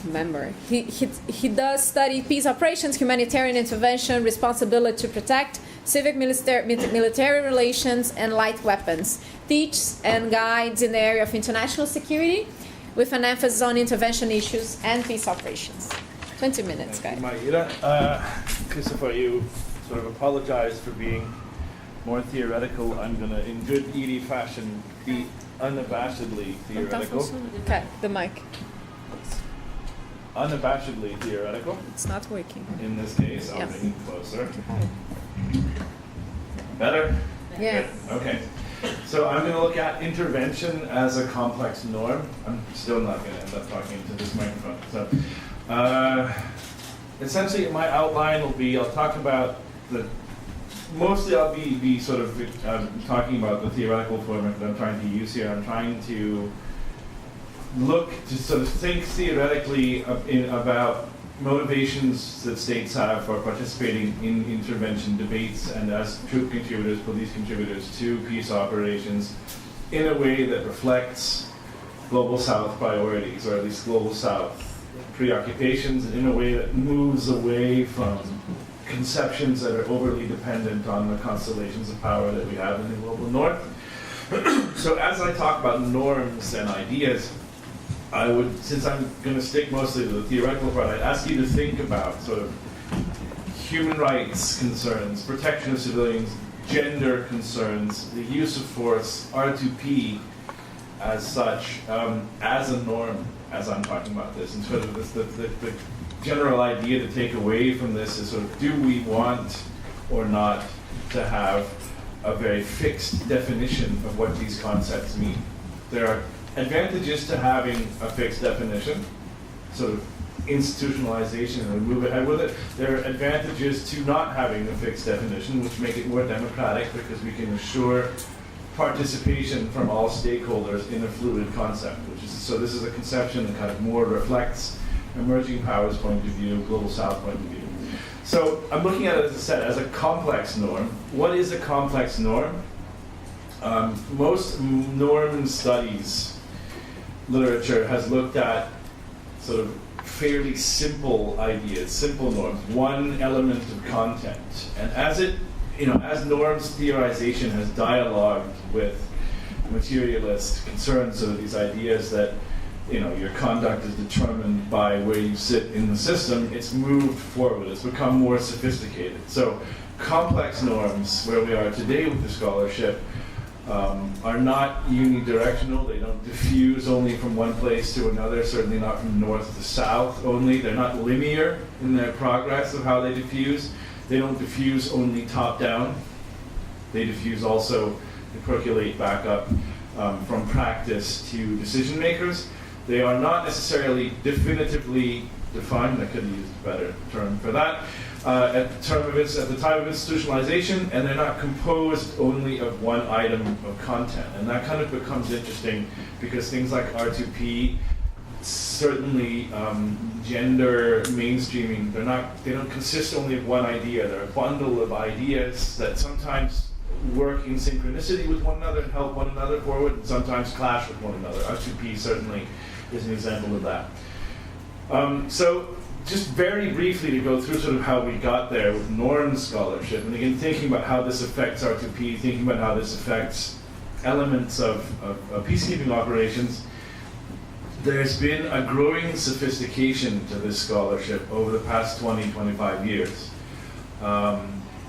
remember. He does study peace operations, humanitarian intervention, responsibility to protect, civic military relations, and light weapons. Teaches and guides in the area of international security with an emphasis on intervention issues and peace operations. 20 minutes, guys. Maíra, Kristoffer, you sort of apologized for being more theoretical. I'm going to, in good ED fashion, be unabashedly theoretical. Okay, the mic. Unabashedly theoretical. It's not working. In this case, I'll bring it closer. Better? Yeah. Good. Okay. So I'm going to look at intervention as a complex norm. I'm still not going to end up talking into this microphone. So essentially my outline will be, I'll talk about mostly I'll be sort of talking about the theoretical format that I'm trying to use here. I'm trying to look to sort of think theoretically about motivations that states have for participating in intervention debates and as troop contributors, police contributors to peace operations in a way that reflects Global South priorities, or at least Global South preoccupations, in a way that moves away from conceptions that are overly dependent on the constellations of power that we have in the global north. So as I talk about norms and ideas, I would, since I'm going to stick mostly to the theoretical part, I'd ask you to think about sort of human rights concerns, protection of civilians, gender concerns, the use of force, R2P as such, as a norm, as I'm talking about this. And sort of the general idea to take away from this is sort of, do we want or not to have a very fixed definition of what these concepts mean? There are advantages to having a fixed definition, sort of institutionalization, and we move ahead with it. There are advantages to not having a fixed definition, which make it more democratic because we can assure participation from all stakeholders in a fluid concept, so this is a conception that kind of more reflects emerging powers point of view, Global South point of view. So I'm looking at it, as I said, as a complex norm. What is a complex norm? Most norm studies literature has looked at sort of fairly simple ideas, simple norms, one element of content. And as as norms theorization has dialogued with materialist concerns, so these ideas that your conduct is determined by where you sit in the system, it's moved forward, it's become more sophisticated. So complex norms, where we are today with the scholarship, are not unidirectional. They don't diffuse only from one place to another, certainly not from north to south only. They're not linear in their progress of how they diffuse. They don't diffuse only top down. They diffuse also, they percolate back up from practice to decision makers. They are not necessarily definitively defined. I could have used a better term for that. At the time of institutionalization, and they're not composed only of one item of content. And that kind of becomes interesting because things like R2P, certainly gender mainstreaming, they don't consist only of one idea. They're a bundle of ideas that sometimes work in synchronicity with one another and help one another forward, and sometimes clash with one another. R2P certainly is an example of that. So just very briefly to go through sort of how we got there with norm scholarship, and again thinking about how this affects R2P, thinking about how this affects elements of peacekeeping operations. There's been a growing sophistication to this scholarship over the past 20, 25 years.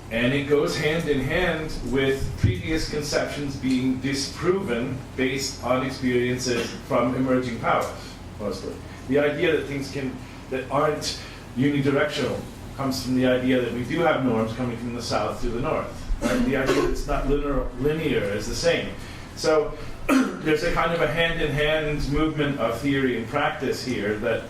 And it goes hand in hand with previous conceptions being disproven based on experiences from emerging powers, mostly. The idea that things that aren't unidirectional comes from the idea that we do have norms coming from the south to the north. Right? The idea that it's not linear is the same. So there's a kind of a hand-in-hand movement of theory and practice here that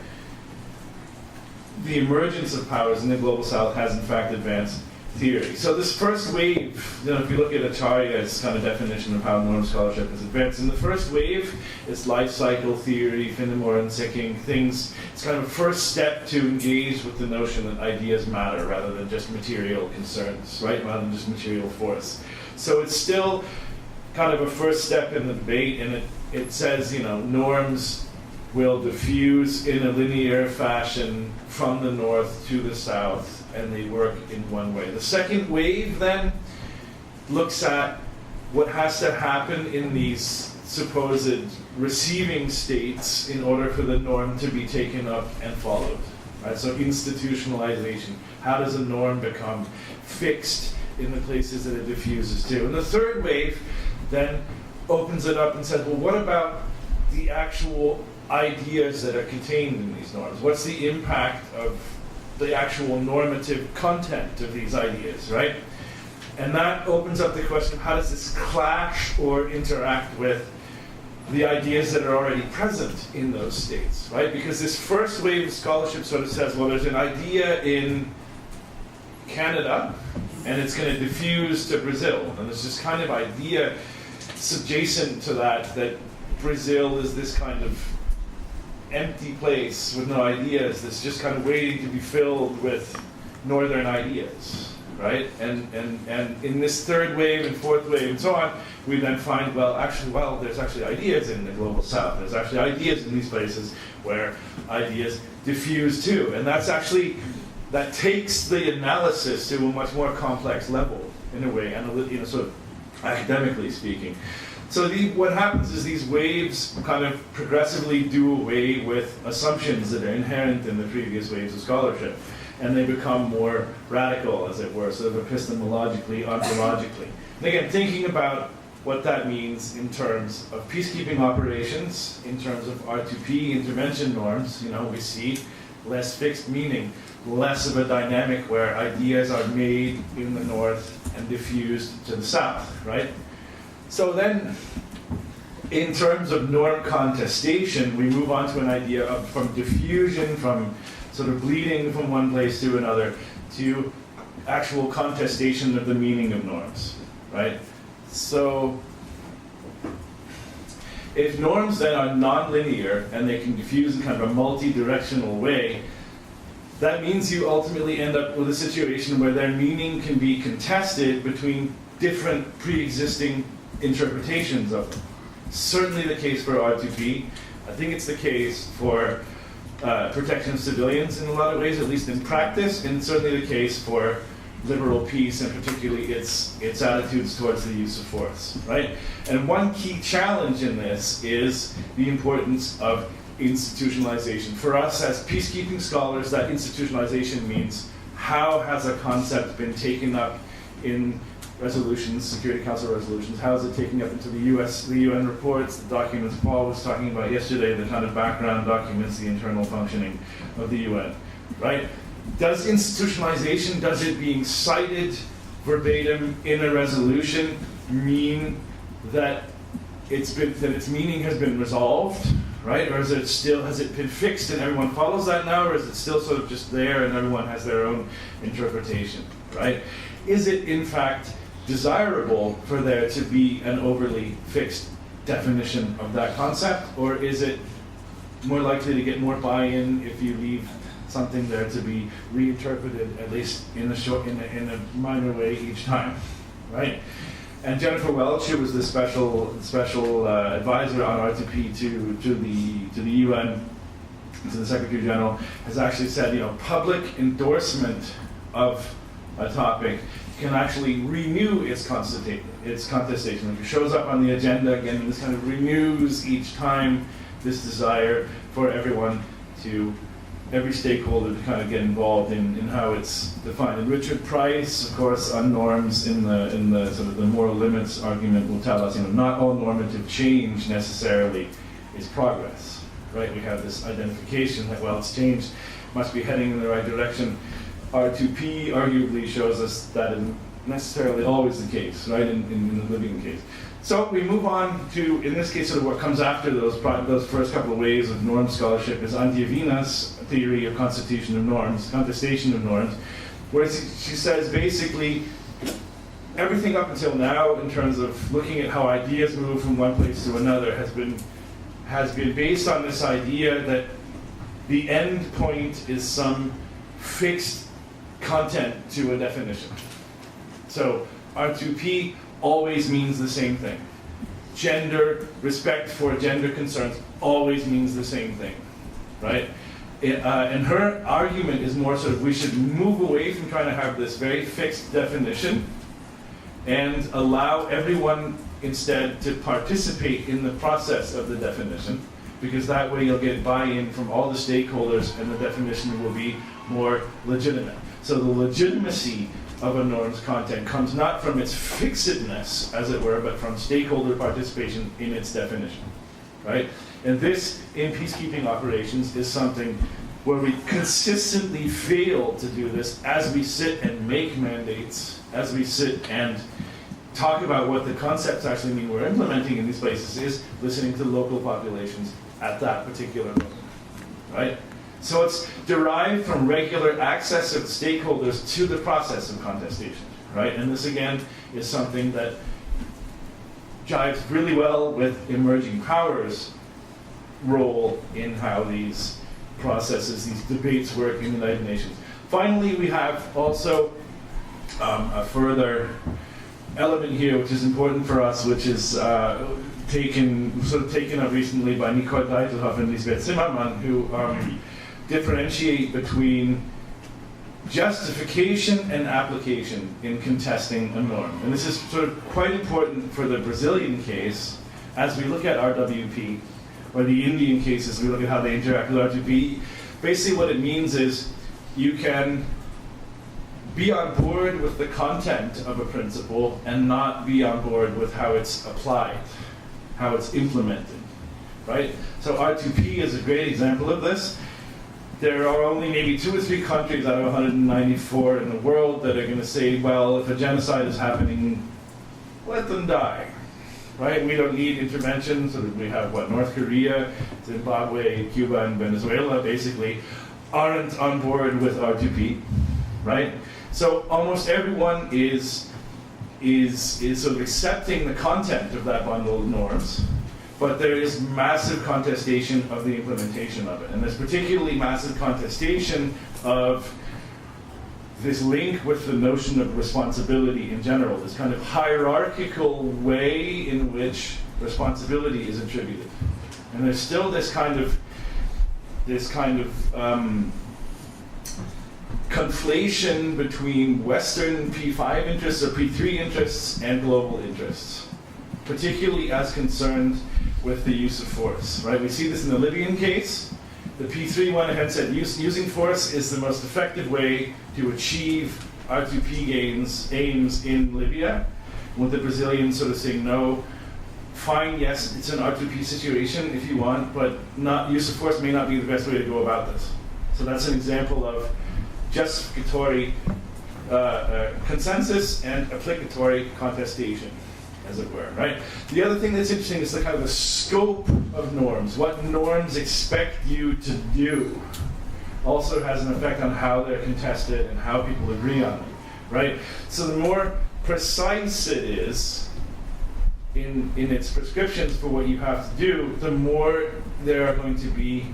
the emergence of powers in the global south has in fact advanced theory. So this first wave, if you look at Acharya's kind of definition of how norm scholarship has advanced, in the first wave, it's life cycle theory, Finnemore and Sicking, things. It's kind of a first step to engage with the notion that ideas matter rather than just material concerns, right? Rather than just material force. So it's still kind of a first step in the debate, and it says, norms will diffuse in a linear fashion from the north to the south, and they work in one way. The second wave then looks at what has to happen in these supposed receiving states in order for the norm to be taken up and followed. Right? So institutionalization. How does a norm become fixed in the places that it diffuses to? And the third wave then opens it up and says, well, what about the actual ideas that are contained in these norms? What's the impact of the actual normative content of these ideas, right? And that opens up the question of how does this clash or interact with the ideas that are already present in those states, right? Because this first wave of scholarship sort of says, well, there's an idea in Canada, and it's going to diffuse to Brazil. And there's this kind of idea subjacent to that, that Brazil is this kind of empty place with no ideas that's just kind of waiting to be filled with northern ideas, right? And in this third wave and fourth wave and so on, we then find, there's actually ideas in the global south. There's actually ideas in these places where ideas diffuse too. And that takes the analysis to a much more complex level, in a way, and sort of academically speaking. So what happens is these waves kind of progressively do away with assumptions that are inherent in the previous waves of scholarship, and they become more radical, as it were, sort of epistemologically, ontologically. And again, thinking about what that means in terms of peacekeeping operations, in terms of R2P intervention norms, we see less fixed meaning, less of a dynamic where ideas are made in the north and diffused to the south, right? So then, in terms of norm contestation, we move on to an idea of from diffusion, from sort of bleeding from one place to another, to actual contestation of the meaning of norms, right? So, if norms then are nonlinear and they can diffuse in kind of a multi-directional way, that means you ultimately end up with a situation where their meaning can be contested between different pre-existing interpretations of them. Certainly the case for R2P. I think it's the case for protection of civilians in a lot of ways, at least in practice, and certainly the case for liberal peace, and particularly its attitudes towards the use of force, right? And one key challenge in this is the importance of institutionalization. For us as peacekeeping scholars, that institutionalization means how has a concept been taken up in resolutions, Security Council resolutions, how is it taken up into the UN reports, the documents Paul was talking about yesterday, the kind of background documents, the internal functioning of the UN, right? Does institutionalization, does it being cited verbatim in a resolution mean that its meaning has been resolved, right? Or has it been fixed and everyone follows that now, or is it still sort of just there and everyone has their own interpretation, right? Is it in fact desirable for there to be an overly fixed definition of that concept, or is it more likely to get more buy-in if you leave something there to be reinterpreted, at least in a minor way each time, right? And Jennifer Welch, who was the special advisor on R2P to the UN, to the Secretary General, has actually said, public endorsement of a topic can actually renew its contestation. If it shows up on the agenda again, this kind of renews each time this desire for every stakeholder to kind of get involved in how it's defined. And Richard Price, of course, on norms in the sort of the moral limits argument will tell us, not all normative change necessarily is progress, right? We have this identification that, well, it's changed, must be heading in the right direction. R2P arguably shows us that isn't necessarily always the case, right, in the living case. So we move on to, in this case, sort of what comes after those first couple of waves of norm scholarship is Antiavina's theory of constitution of norms, contestation of norms, where she says basically everything up until now in terms of looking at how ideas move from one place to another has been based on this idea that the end point is some fixed content to a definition. So R2P always means the same thing. gender, respect for gender concerns always means the same thing, right? And her argument is more sort of we should move away from trying to have this very fixed definition and allow everyone instead to participate in the process of the definition, because that way you'll get buy-in from all the stakeholders and the definition will be more legitimate. So the legitimacy of a norm's content comes not from its fixedness, as it were, but from stakeholder participation in its definition, right? And this, in peacekeeping operations, is something where we consistently fail to do this as we sit and make mandates, as we sit and talk about what the concepts actually mean we're implementing in these places, is listening to local populations at that particular moment, right? So it's derived from regular access of stakeholders to the process of contestation, right? And this, again, is something that jives really well with emerging powers' role in how these processes, these debates work in the United Nations. Finally, we have also a further element here, which is important for us, which is taken up recently by Nicole Deitelhoff and Lisbeth Zimmermann, who differentiate between justification and application in contesting a norm. And this is sort of quite important for the Brazilian case, as we look at RWP, or the Indian cases, we look at how they interact with RWP. Basically what it means is you can be on board with the content of a principle and not be on board with how it's applied, how it's implemented, right? So R2P is a great example of this. There are only maybe 2 or 3 countries out of 194 in the world that are going to say, well, if a genocide is happening, let them die, right? We don't need intervention. So we have, North Korea, Zimbabwe, Cuba, and Venezuela, basically, aren't on board with R2P, right? So almost everyone is sort of accepting the content of that bundle of norms, but there is massive contestation of the implementation of it. And there's particularly massive contestation of this link with the notion of responsibility in general, this kind of hierarchical way in which responsibility is attributed. And there's still this kind of conflation between Western P5 interests or P3 interests and global interests, particularly as concerned with the use of force, right? We see this in the Libyan case. The P3 went ahead and said using force is the most effective way to achieve R2P aims in Libya, with the Brazilians sort of saying, no, fine, yes, it's an R2P situation if you want, but use of force may not be the best way to go about this. So that's an example of justificatory consensus and applicatory contestation, as it were, right? The other thing that's interesting is the kind of the scope of norms. What norms expect you to do also has an effect on how they're contested and how people agree on them, right? So the more precise it is in its prescriptions for what you have to do, the more there are going to be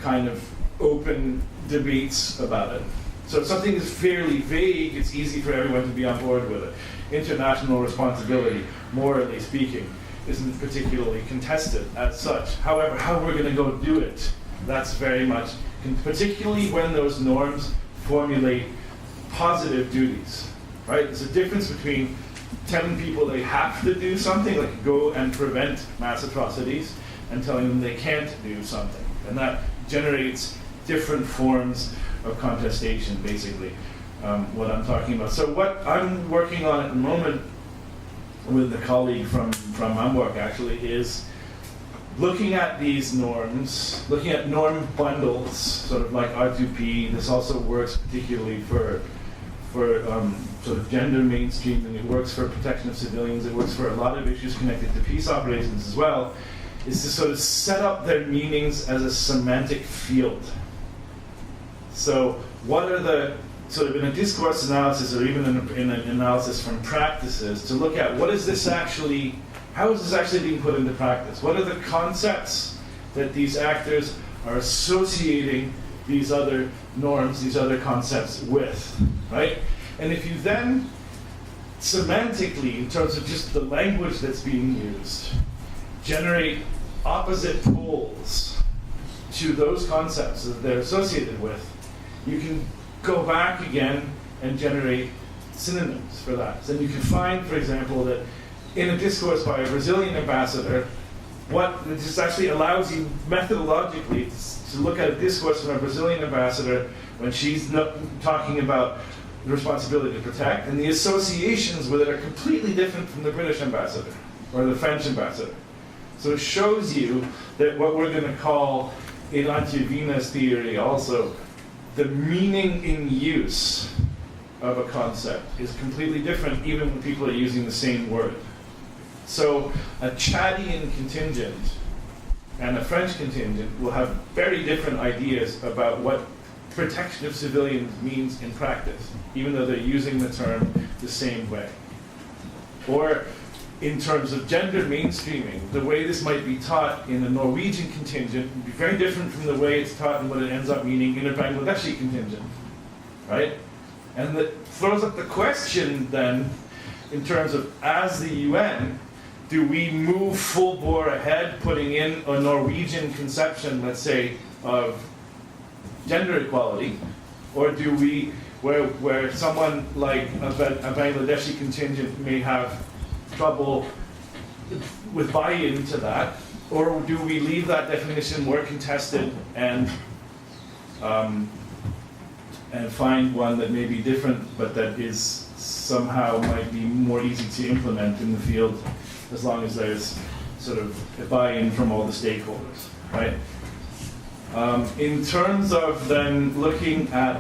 kind of open debates about it. So if something is fairly vague, it's easy for everyone to be on board with it. International responsibility, morally speaking, isn't particularly contested as such. However, how we're going to go do it, that's very much, particularly when those norms formulate positive duties, right? There's a difference between telling people they have to do something, like go and prevent mass atrocities, and telling them they can't do something. And that generates different forms of contestation, basically, what I'm talking about. So what I'm working on at the moment with a colleague from Hamburg, actually, is looking at these norms, looking at norm bundles, sort of like R2P. This also works particularly for sort of gender mainstreaming. It works for protection of civilians. It works for a lot of issues connected to peace operations as well, is to sort of set up their meanings as a semantic field. So what are the, sort of in a discourse analysis or even in an analysis from practices, to look at what is this actually, how is this actually being put into practice? What are the concepts that these actors are associating these other norms, these other concepts with, right? And if you then semantically, in terms of just the language that's being used, generate opposite poles to those concepts that they're associated with, you can go back again and generate synonyms for that. So you can find, for example, that in a discourse by a Brazilian ambassador, this actually allows you methodologically to look at a discourse from a Brazilian ambassador when she's talking about the responsibility to protect, and the associations with it are completely different from the British ambassador or the French ambassador. So it shows you that what we're going to call in Antivina's theory also, the meaning in use of a concept is completely different even when people are using the same word. So a Chadian contingent and a French contingent will have very different ideas about what protection of civilians means in practice, even though they're using the term the same way. Or in terms of gender mainstreaming, the way this might be taught in a Norwegian contingent would be very different from the way it's taught and what it ends up meaning in a Bangladeshi contingent, right? And that throws up the question then, in terms of, as the UN, do we move full bore ahead, putting in a Norwegian conception, let's say, of gender equality, or do we, where someone like a Bangladeshi contingent may have trouble with buy-in to that, or do we leave that definition more contested and find one that may be different, but that is somehow might be more easy to implement in the field, as long as there's sort of a buy-in from all the stakeholders, right? In terms of then looking at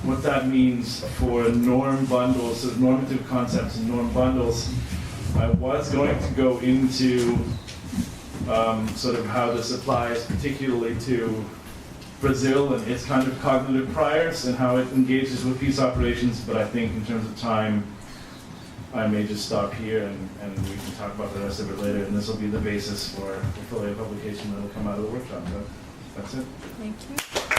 what that means for norm bundles, so normative concepts and norm bundles, I was going to go into sort of how this applies particularly to Brazil and its kind of cognitive priors and how it engages with peace operations, but I think in terms of time, I may just stop here and we can talk about the rest of it later, and this will be the basis for the publication that will come out of the workshop. So that's it. Thank you.